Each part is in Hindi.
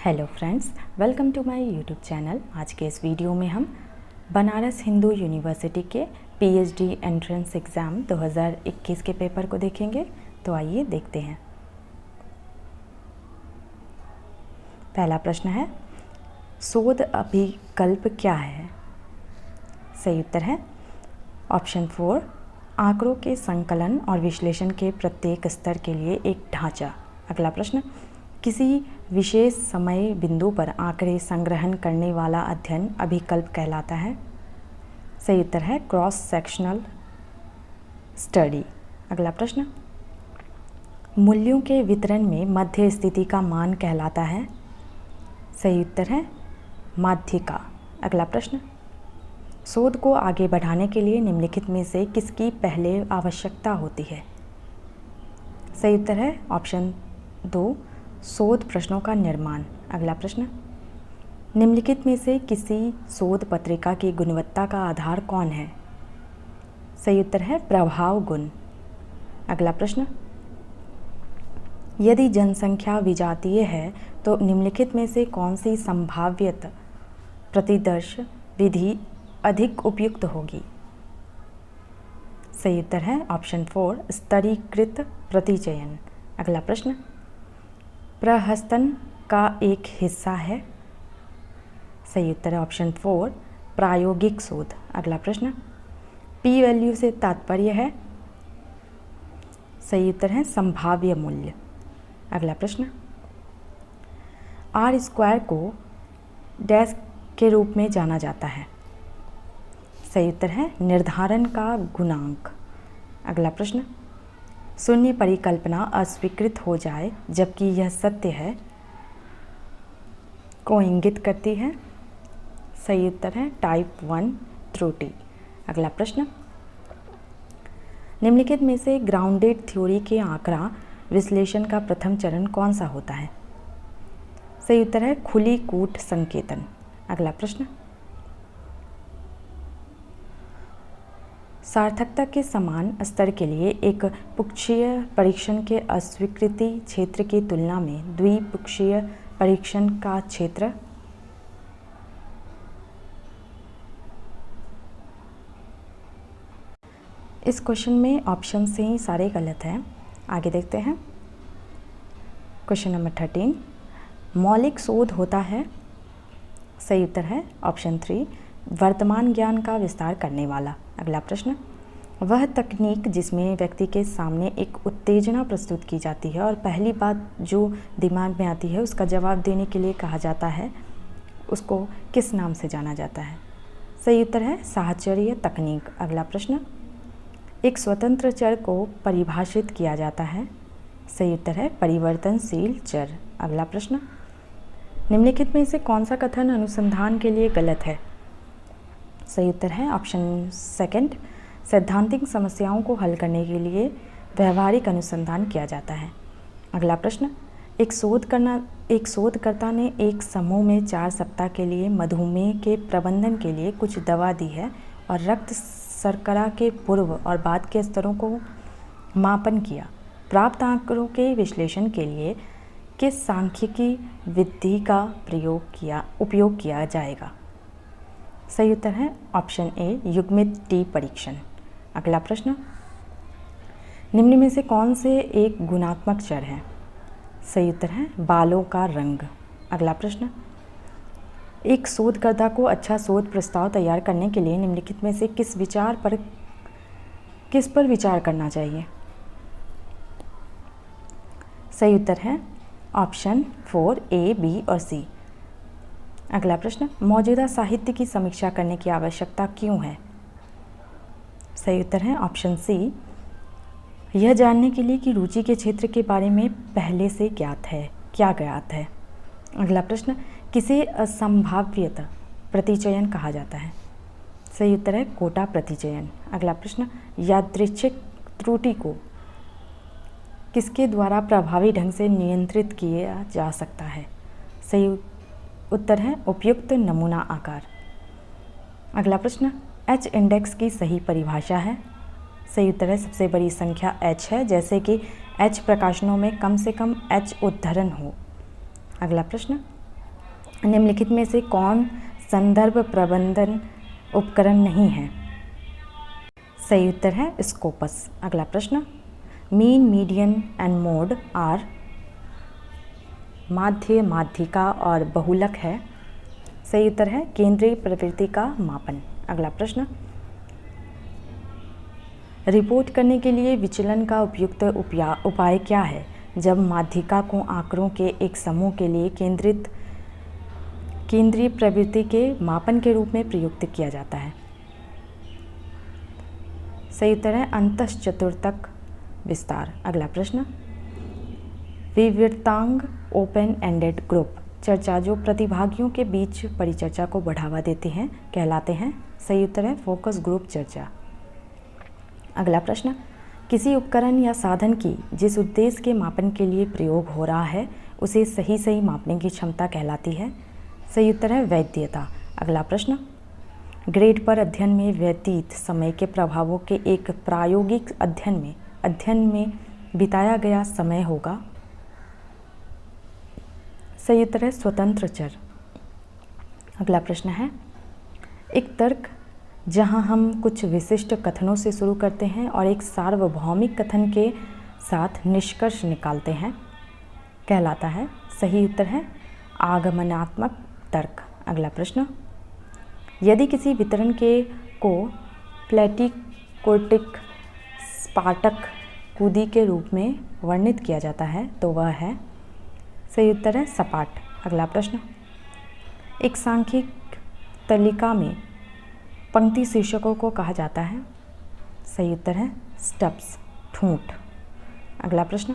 Hello friends, welcome to my YouTube channel. आज के इस वीडियो में हम बनारस हिंदू यूनिवर्सिटी के पीएचडी एंट्रेंस एग्ज़ाम 2021 के पेपर को देखेंगे। तो आइए देखते हैं। पहला प्रश्न है, शोध अभिकल्प क्या है? सही उत्तर है ऑप्शन 4, आंकड़ों के संकलन और विश्लेषण के प्रत्येक स्तर के लिए एक ढांचा। अगला प्रश्न, किसी विशेष समय बिंदु पर आंकड़े संग्रहण करने वाला अध्ययन अभिकल्प कहलाता है। सही उत्तर है क्रॉस सेक्शनल स्टडी। अगला प्रश्न, मूल्यों के वितरण में मध्य स्थिति का मान कहलाता है। सही उत्तर है माध्यिका। अगला प्रश्न, शोध को आगे बढ़ाने के लिए निम्नलिखित में से किसकी पहले आवश्यकता होती है? सही उत्तर है ऑप्शन 2, शोध प्रश्नों का निर्माण। अगला प्रश्न, निम्नलिखित में से किसी शोध पत्रिका की गुणवत्ता का आधार कौन है? सही उत्तर है प्रभाव गुण। अगला प्रश्न, यदि जनसंख्या विजातीय है तो निम्नलिखित में से कौन सी संभाव्यत प्रतिदर्श विधि अधिक उपयुक्त होगी? सही उत्तर है ऑप्शन 4, स्तरीकृत प्रतिचयन। अगला प्रश्न, प्रहसन का एक हिस्सा है। सही उत्तर है ऑप्शन 4, प्रायोगिक शोध। अगला प्रश्न, पी वैल्यू से तात्पर्य है। सही उत्तर है संभाव्य मूल्य। अगला प्रश्न, आर स्क्वायर को डैश के रूप में जाना जाता है। सही उत्तर है निर्धारण का गुणांक। अगला प्रश्न, शून्य परिकल्पना अस्वीकृत हो जाए जबकि यह सत्य है को इंगित करती है। सही उत्तर है टाइप 1 त्रुटि। अगला प्रश्न, निम्नलिखित में से ग्राउंडेड थ्योरी के आंकड़ा विश्लेषण का प्रथम चरण कौन सा होता है? सही उत्तर है खुली कूट संकेतन। अगला प्रश्न, सार्थकता के समान स्तर के लिए एक पुक्षीय परीक्षण के अस्वीकृति क्षेत्र की तुलना में द्विपक्षीय परीक्षण का क्षेत्र? इस क्वेश्चन में ऑप्शन से ही सारे गलत हैं। आगे देखते हैं। क्वेश्चन नंबर 13, मौलिक शोध होता है। सही उत्तर है ऑप्शन 3, वर्तमान ज्ञान का विस्तार करने वाला। अगला प्रश्न, वह तकनीक जिसमें व्यक्ति के सामने एक उत्तेजना प्रस्तुत की जाती है और पहली बात जो दिमाग में आती है उसका जवाब देने के लिए कहा जाता है, उसको किस नाम से जाना जाता है? सही उत्तर है साहचर्य तकनीक। अगला प्रश्न, एक स्वतंत्र चर को परिभाषित किया जाता है। सही उत्तर है परिवर्तनशील चर। अगला प्रश्न, निम्नलिखित में से कौन सा कथन अनुसंधान के लिए गलत है? सही उत्तर है ऑप्शन 2, सैद्धांतिक समस्याओं को हल करने के लिए व्यवहारिक अनुसंधान किया जाता है। अगला प्रश्न, एक शोधकर्ता ने एक समूह में 4 सप्ताह के लिए मधुमेह के प्रबंधन के लिए कुछ दवा दी है और रक्त शर्करा के पूर्व और बाद के स्तरों को मापन किया। प्राप्त आंकड़ों के विश्लेषण के लिए किस सांख्यिकी विधि का उपयोग किया जाएगा? सही उत्तर है ऑप्शन ए, युग्मित टी परीक्षण। अगला प्रश्न, निम्न में से कौन से एक गुणात्मक चर है? सही उत्तर है बालों का रंग। अगला प्रश्न, एक शोधकर्ता को अच्छा शोध प्रस्ताव तैयार करने के लिए निम्नलिखित में से किस पर विचार करना चाहिए? सही उत्तर है ऑप्शन 4, ए, बी और सी। अगला प्रश्न, मौजूदा साहित्य की समीक्षा करने की आवश्यकता क्यों है? सही उत्तर है ऑप्शन सी, यह जानने के लिए कि रुचि के क्षेत्र के बारे में पहले से क्या ज्ञात है। अगला प्रश्न, किसे असंभाव्यत प्रतिचयन कहा जाता है? सही उत्तर है कोटा प्रतिचयन। अगला प्रश्न, यादृच्छिक त्रुटि को किसके द्वारा प्रभावी ढंग से नियंत्रित किया जा सकता है? सही उत्तर है उपयुक्त नमूना आकार। अगला प्रश्न, एच इंडेक्स की सही परिभाषा है? सही उत्तर है सबसे बड़ी संख्या एच है, जैसे कि एच प्रकाशनों में कम से कम एच उद्धरण हो। अगला प्रश्न, निम्नलिखित में से कौन संदर्भ प्रबंधन उपकरण नहीं है? सही उत्तर है स्कोपस। अगला प्रश्न, mean, median and mode are माध्य, माध्यिका और बहुलक है। सही उत्तर है केंद्रीय प्रवृत्ति का मापन। अगला प्रश्न, रिपोर्ट करने के लिए विचलन का उपयुक्त उपाय क्या है जब माध्यिका को आंकड़ों के एक समूह के लिए केंद्रीय प्रवृत्ति के मापन के रूप में प्रयुक्त किया जाता है? सही उत्तर है अंतश्चतुर्थक विस्तार। अगला प्रश्न, विवृतांग ओपन एंडेड ग्रुप चर्चा जो प्रतिभागियों के बीच परिचर्चा को बढ़ावा देते हैं कहलाते हैं? सही उत्तर है फोकस ग्रुप चर्चा। अगला प्रश्न, किसी उपकरण या साधन की जिस उद्देश्य के मापन के लिए प्रयोग हो रहा है उसे सही मापने की क्षमता कहलाती है? सही उत्तर है वैधता। अगला प्रश्न, ग्रेड पर अध्ययन में व्यतीत समय के प्रभावों के एक प्रायोगिक अध्ययन में बिताया गया समय होगा? सही उत्तर है स्वतंत्र चर। अगला प्रश्न है, एक तर्क जहां हम कुछ विशिष्ट कथनों से शुरू करते हैं और एक सार्वभौमिक कथन के साथ निष्कर्ष निकालते हैं कहलाता है? सही उत्तर है आगमनात्मक तर्क। अगला प्रश्न, यदि किसी वितरण को प्लेटिकोटिक स्पार्टक कूदी के रूप में वर्णित किया जाता है तो वह है? सही उत्तर है सपाट। अगला प्रश्न, एक सांख्यिक तालिका में पंक्ति शीर्षकों को कहा जाता है? सही उत्तर है स्टब्स, ठूंठ। अगला प्रश्न,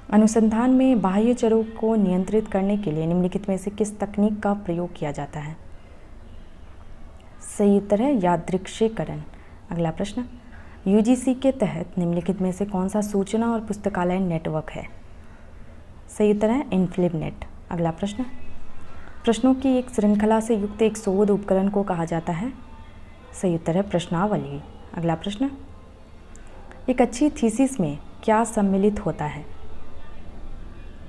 अनुसंधान में बाह्य चरों को नियंत्रित करने के लिए निम्नलिखित में से किस तकनीक का प्रयोग किया जाता है? सही उत्तर है यादृच्छिकरण। अगला प्रश्न, यूजीसी के तहत निम्नलिखित में से कौन सा सूचना और पुस्तकालय नेटवर्क है? सही उत्तर है इन्फ्लिबनेट। अगला प्रश्न, प्रश्नों की एक श्रृंखला से युक्त एक शोध उपकरण को कहा जाता है? सही उत्तर है प्रश्नावली। अगला प्रश्न, एक अच्छी थीसिस में क्या सम्मिलित होता है?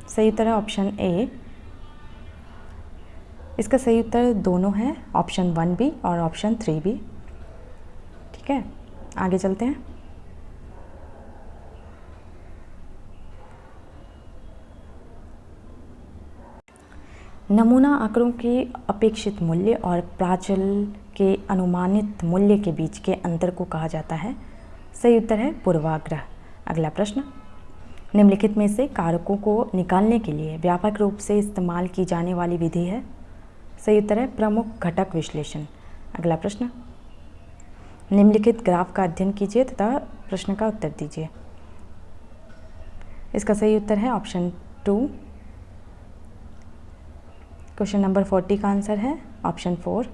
सही उत्तर है ऑप्शन ए। इसका सही उत्तर दोनों है, ऑप्शन 1 भी और ऑप्शन 3 भी। ठीक है, आगे चलते हैं। नमूना आंकड़ों के अपेक्षित मूल्य और प्राचल के अनुमानित मूल्य के बीच के अंतर को कहा जाता है? सही उत्तर है पूर्वाग्रह। अगला प्रश्न, निम्नलिखित में से कारकों को निकालने के लिए व्यापक रूप से इस्तेमाल की जाने वाली विधि है? सही उत्तर है प्रमुख घटक विश्लेषण। अगला प्रश्न, निम्नलिखित ग्राफ का अध्ययन कीजिए तथा प्रश्न का उत्तर दीजिए। इसका सही उत्तर है ऑप्शन 2। क्वेश्चन नंबर 40 का आंसर है ऑप्शन 4।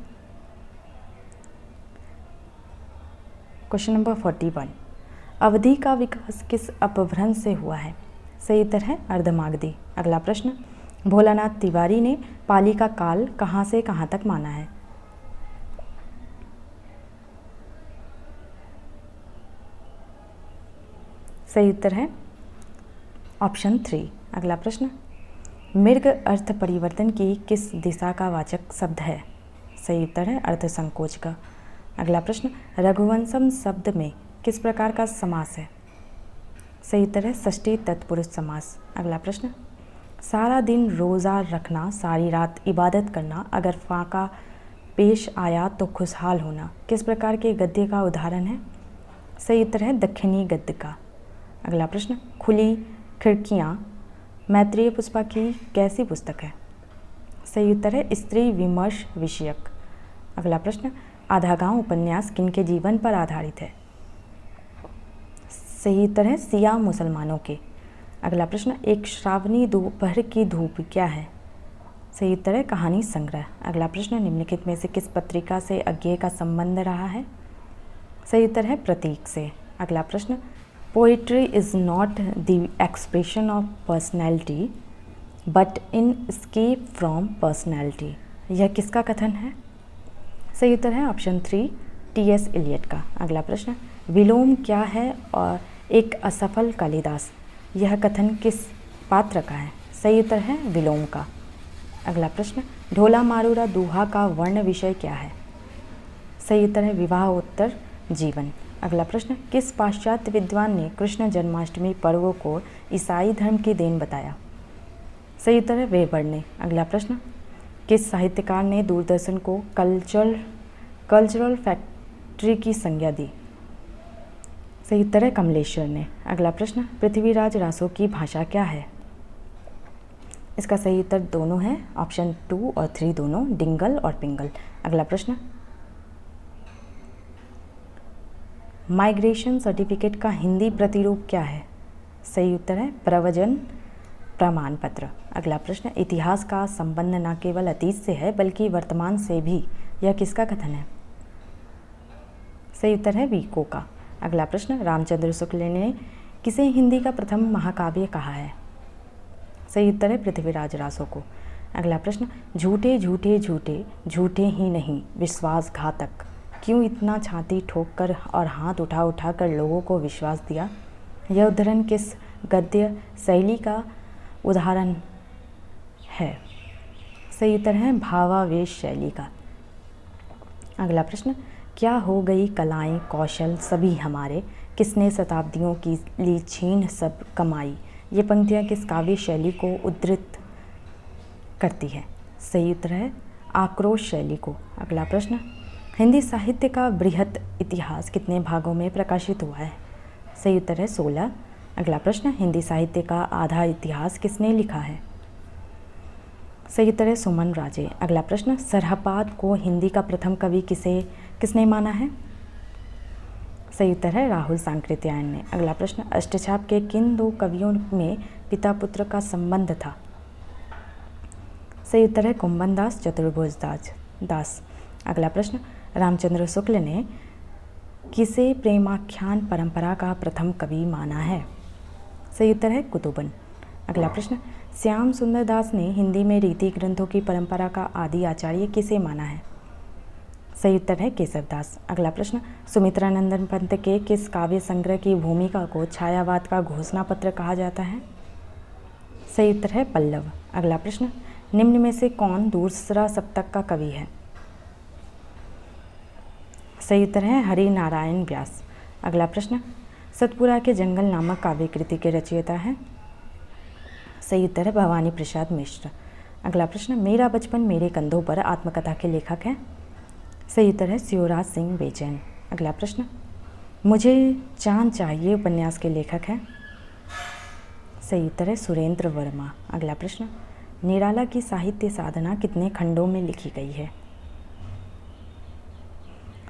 क्वेश्चन नंबर 41, अवधि का विकास किस अपभ्रंश से हुआ है? सही उत्तर है अर्धमागधी। अगला प्रश्न, भोलानाथ तिवारी ने पाली का काल कहाँ से कहाँ तक माना है? सही उत्तर है ऑप्शन 3। अगला प्रश्न, मृग अर्थ परिवर्तन की किस दिशा का वाचक शब्द है? सही उत्तर है अर्थ संकोच का। अगला प्रश्न, रघुवंशम शब्द में किस प्रकार का समास है? सही उत्तर है षष्ठी तत्पुरुष समास। अगला प्रश्न, सारा दिन रोज़ा रखना, सारी रात इबादत करना, अगर फाका पेश आया तो खुशहाल होना किस प्रकार के गद्य का उदाहरण है? सही उत्तर है दक्षिणी गद्य का। अगला प्रश्न, खुली खिड़कियाँ मैत्रेय पुष्पा की कैसी पुस्तक है? सही उत्तर है स्त्री विमर्श विषयक। अगला प्रश्न, आधा गांव उपन्यास किनके जीवन पर आधारित है? सही उत्तर है सिया मुसलमानों के। अगला प्रश्न, एक श्रावणी दोपहर की धूप क्या है? सही उत्तर है कहानी संग्रह। अगला प्रश्न, निम्नलिखित में से किस पत्रिका से अज्ञेय का संबंध रहा है? सही उत्तर है प्रतीक से। अगला प्रश्न, poetry is not the expression of personality but in escape from personality, यह किसका कथन है? सही उत्तर है ऑप्शन 3 टी.एस. इलियट का। अगला प्रश्न, विलोम क्या है और एक असफल कालिदास, यह कथन किस पात्र का है? सही उत्तर है विलोम का। अगला प्रश्न, ढोला मारूरा दूहा का वर्ण विषय क्या है? सही उत्तर है विवाह उत्तर जीवन। अगला प्रश्न, किस पाश्चात्य विद्वान ने कृष्ण जन्माष्टमी पर्व को ईसाई धर्म की देन बताया? सही उत्तर है वेबर ने। अगला प्रश्न, किस साहित्यकार ने दूरदर्शन को कल्चरल फैक्ट्री की संज्ञा दी? सही उत्तर है कमलेश्वर ने। अगला प्रश्न, पृथ्वीराज रासो की भाषा क्या है? इसका सही उत्तर दोनों है, ऑप्शन 2 और 3 दोनों, डिंगल और पिंगल। अगला प्रश्न, माइग्रेशन सर्टिफिकेट का हिंदी प्रतिरूप क्या है? सही उत्तर है प्रव्रजन प्रमाण पत्र। अगला प्रश्न, इतिहास का संबंध न केवल अतीत से है बल्कि वर्तमान से भी, यह किसका कथन है? सही उत्तर है वीको का। अगला प्रश्न, रामचंद्र शुक्ल ने किसे हिंदी का प्रथम महाकाव्य कहा है? सही उत्तर है पृथ्वीराज रासो को। अगला प्रश्न, झूठे झूठे झूठे झूठे ही नहीं विश्वासघातक, क्यों इतना छाती ठोक कर और हाथ उठा उठा कर लोगों को विश्वास दिया? यह उद्धरण किस गद्य शैली का उदाहरण है? सही उत्तर है भावावेश शैली का। अगला प्रश्न, क्या हो गई कलाएं कौशल सभी हमारे, किसने शताब्दियों की ली छीन सब कमाई? ये पंक्तियाँ किस काव्य शैली को उद्धृत करती है? सही उत्तर है आक्रोश शैली को। अगला प्रश्न, हिंदी साहित्य का बृहत इतिहास कितने भागों में प्रकाशित हुआ है? सही उत्तर है 16। अगला प्रश्न, हिंदी साहित्य का आधा इतिहास किसने लिखा है? सही उत्तर है सुमन राजे। अगला प्रश्न, सरहपाद को हिंदी का प्रथम कवि किसने माना है? सही उत्तर है राहुल सांकृत्यायन ने। अगला प्रश्न, अष्टछाप के किन 2 कवियों में पिता पुत्र का संबंध था? सही उत्तर है कुंभन दास चतुर्भुज दास। अगला प्रश्न, रामचंद्र शुक्ल ने किसे प्रेमाख्यान परंपरा का प्रथम कवि माना है? सही उत्तर है कुतुबन। अगला प्रश्न, श्याम सुंदर दास ने हिंदी में रीति ग्रंथों की परंपरा का आदि आचार्य किसे माना है? सही उत्तर है केशव दास। अगला प्रश्न, सुमित्रानंदन पंत के किस काव्य संग्रह की भूमिका को छायावाद का घोषणा पत्र कहा जाता है? सही उत्तर है पल्लव। अगला प्रश्न, निम्न में से कौन दूसरा सप्तक का कवि है? सही उत्तर है हरि नारायण व्यास। अगला प्रश्न, सतपुरा के जंगल नामक काव्य कृति के रचयिता हैं? सही उत्तर है भवानी प्रसाद मिश्र। अगला प्रश्न, मेरा बचपन मेरे कंधों पर आत्मकथा के लेखक हैं? सही उत्तर है शिवराज सिंह बेचैन। अगला प्रश्न, मुझे चांद चाहिए उपन्यास के लेखक हैं? सही उत्तर है सुरेंद्र वर्मा। अगला प्रश्न, निराला की साहित्य साधना कितने खंडों में लिखी गई है?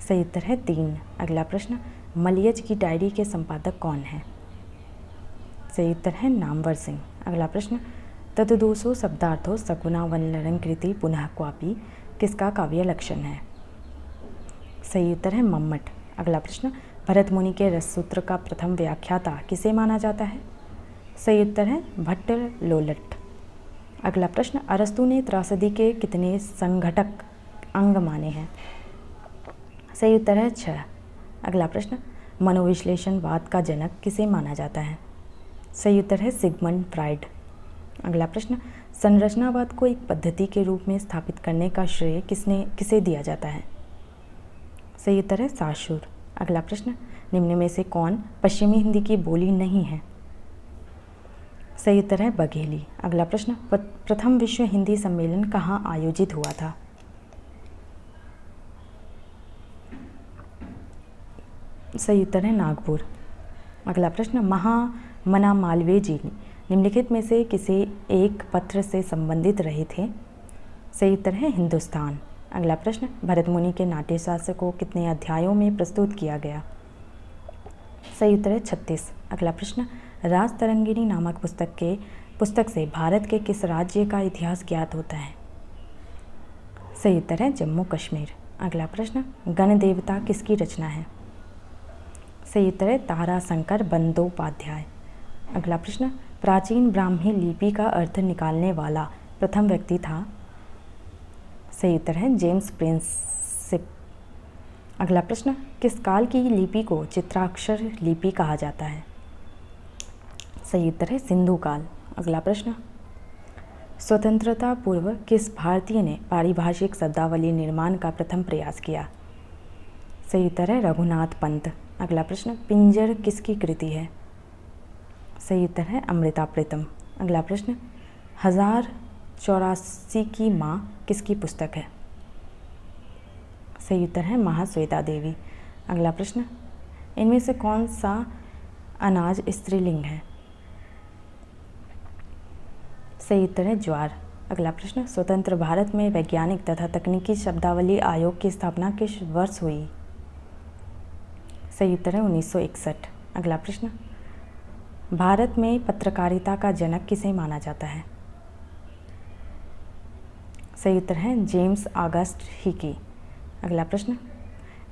सही उत्तर है 3। अगला प्रश्न, मलियज की डायरी के संपादक कौन है? सही उत्तर है नामवर सिंह। अगला प्रश्न, तद्दोषो शब्दार्थो सगुना वनलरन कृति पुनः क्वापि किसका काव्य लक्षण है? सही उत्तर है मम्मट। अगला प्रश्न, भरत मुनि के रससूत्र का प्रथम व्याख्याता किसे माना जाता है? सही उत्तर है भट्ट लोलट। अगला प्रश्न, अरस्तु ने त्रासदी के कितने संघटक अंग माने हैं? सही उत्तर है 6। अगला प्रश्न, मनोविश्लेषणवाद का जनक किसे माना जाता है? सही उत्तर है सिगमंड फ्राइड। अगला प्रश्न, संरचनावाद को एक पद्धति के रूप में स्थापित करने का श्रेय किसे दिया जाता है? सही उत्तर है साशूर। अगला प्रश्न, निम्न में से कौन पश्चिमी हिंदी की बोली नहीं है? सही उत्तर है बघेली। अगला प्रश्न, प्रथम विश्व हिंदी सम्मेलन कहाँ आयोजित हुआ था? सही उत्तर है नागपुर। अगला प्रश्न, महामना मालवीय जी निम्नलिखित में से किसी एक पत्र से संबंधित रहे थे? सही उत्तर है हिंदुस्तान। अगला प्रश्न, भरत मुनि के नाट्यशास्त्र को कितने अध्यायों में प्रस्तुत किया गया? सही उत्तर है 36। अगला प्रश्न, राज तरंगिणी नामक पुस्तक से भारत के किस राज्य का इतिहास ज्ञात होता है? सही उत्तर है जम्मू कश्मीर। अगला प्रश्न, गण देवता किसकी रचना है? सही उत्तर है ताराशंकर बंदोपाध्याय। अगला प्रश्न, प्राचीन ब्राह्मी लिपि का अर्थ निकालने वाला प्रथम व्यक्ति था? सही उत्तर है जेम्स प्रिंसिप। अगला प्रश्न, किस काल की लिपि को चित्राक्षर लिपि कहा जाता है? सही उत्तर है सिंधु काल। अगला प्रश्न, स्वतंत्रता पूर्व किस भारतीय ने पारिभाषिक शब्दावली निर्माण का प्रथम प्रयास किया? सही उत्तर है रघुनाथ पंत। अगला प्रश्न, पिंजर किसकी कृति है? सही उत्तर है अमृता प्रीतम। अगला प्रश्न, 1084 की माँ किसकी पुस्तक है? सही उत्तर है महाश्वेता देवी। अगला प्रश्न, इनमें से कौन सा अनाज स्त्रीलिंग है? सही उत्तर है ज्वार। अगला प्रश्न, स्वतंत्र भारत में वैज्ञानिक तथा तकनीकी शब्दावली आयोग की स्थापना किस वर्ष हुई? सही उत्तर है 1961। अगला प्रश्न, भारत में पत्रकारिता का जनक किसे माना जाता है? सही उत्तर है जेम्स ऑगस्ट हिकी। अगला प्रश्न,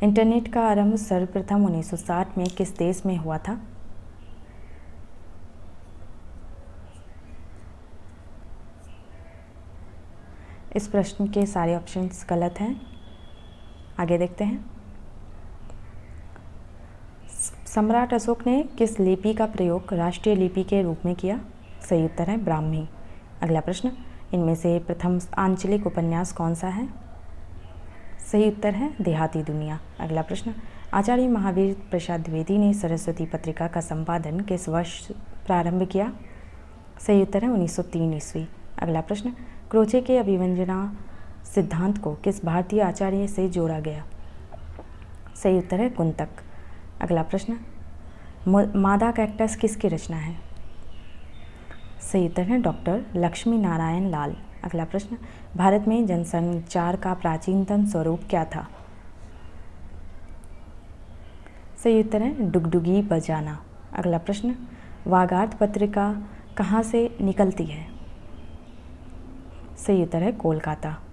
इंटरनेट का आरंभ सर्वप्रथम 1960 में किस देश में हुआ था? इस प्रश्न के सारे ऑप्शंस गलत हैं। आगे देखते हैं। सम्राट अशोक ने किस लिपि का प्रयोग राष्ट्रीय लिपि के रूप में किया? सही उत्तर है ब्राह्मी। अगला प्रश्न, इनमें से प्रथम आंचलिक उपन्यास कौन सा है? सही उत्तर है देहाती दुनिया। अगला प्रश्न, आचार्य महावीर प्रसाद द्विवेदी ने सरस्वती पत्रिका का संपादन किस वर्ष प्रारंभ किया? सही उत्तर है 1903 ईस्वी। अगला प्रश्न, क्रोचे के अभिव्यंजना सिद्धांत को किस भारतीय आचार्य से जोड़ा गया? सही उत्तर है कुंतक। अगला प्रश्न, मादा कैक्टस किसकी रचना है? सही उत्तर है डॉक्टर लक्ष्मी नारायण लाल। अगला प्रश्न, भारत में जनसंचार का प्राचीनतम स्वरूप क्या था? सही उत्तर है डुगडुगी बजाना। अगला प्रश्न, वागार्थ पत्रिका कहाँ से निकलती है? सही उत्तर है कोलकाता।